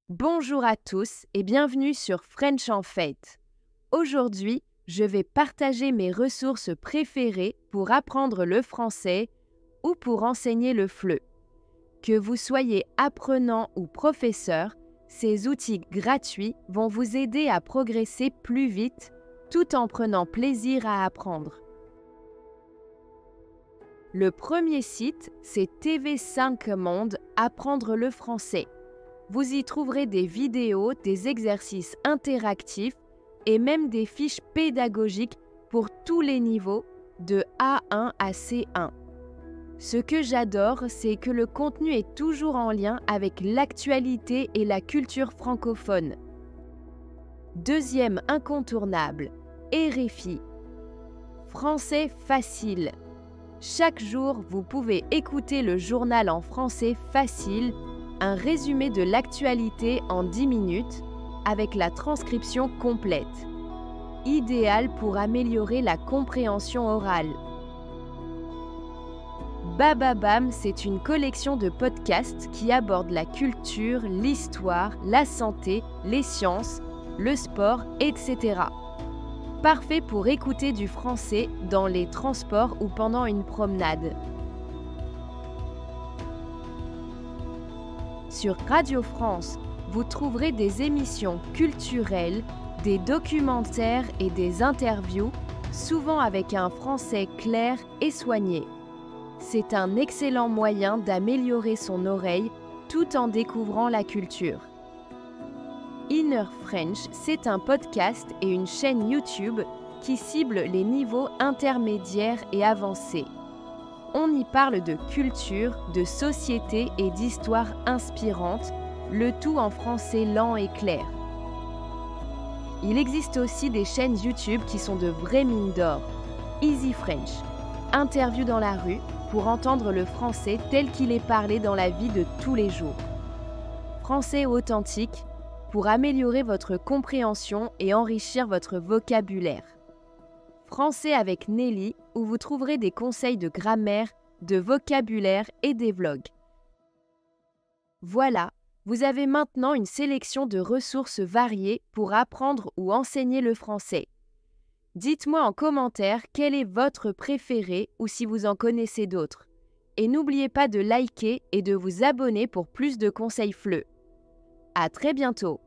Bonjour à tous et bienvenue sur French en Fête. Aujourd'hui, je vais partager mes ressources préférées pour apprendre le français ou pour enseigner le FLE. Que vous soyez apprenant ou professeur, ces outils gratuits vont vous aider à progresser plus vite tout en prenant plaisir à apprendre. Le premier site, c'est TV5 Monde Apprendre le français. Vous y trouverez des vidéos, des exercices interactifs et même des fiches pédagogiques pour tous les niveaux, de A1 à C1. Ce que j'adore, c'est que le contenu est toujours en lien avec l'actualité et la culture francophone. Deuxième incontournable, RFI. Français facile. Chaque jour, vous pouvez écouter le journal en français facile, un résumé de l'actualité en 10 minutes avec la transcription complète. Idéal pour améliorer la compréhension orale. Bababam, c'est une collection de podcasts qui abordent la culture, l'histoire, la santé, les sciences, le sport, etc. Parfait pour écouter du français dans les transports ou pendant une promenade. Sur Radio France, vous trouverez des émissions culturelles, des documentaires et des interviews, souvent avec un français clair et soigné. C'est un excellent moyen d'améliorer son oreille tout en découvrant la culture. Inner French, c'est un podcast et une chaîne YouTube qui cible les niveaux intermédiaires et avancés. On y parle de culture, de société et d'histoires inspirantes, le tout en français lent et clair. Il existe aussi des chaînes YouTube qui sont de vraies mines d'or. Easy French, interview dans la rue pour entendre le français tel qu'il est parlé dans la vie de tous les jours. Français authentique pour améliorer votre compréhension et enrichir votre vocabulaire. Français avec Nelly, où vous trouverez des conseils de grammaire, de vocabulaire et des vlogs. Voilà, vous avez maintenant une sélection de ressources variées pour apprendre ou enseigner le français. Dites-moi en commentaire quel est votre préféré ou si vous en connaissez d'autres. Et n'oubliez pas de liker et de vous abonner pour plus de conseils FLE. À très bientôt!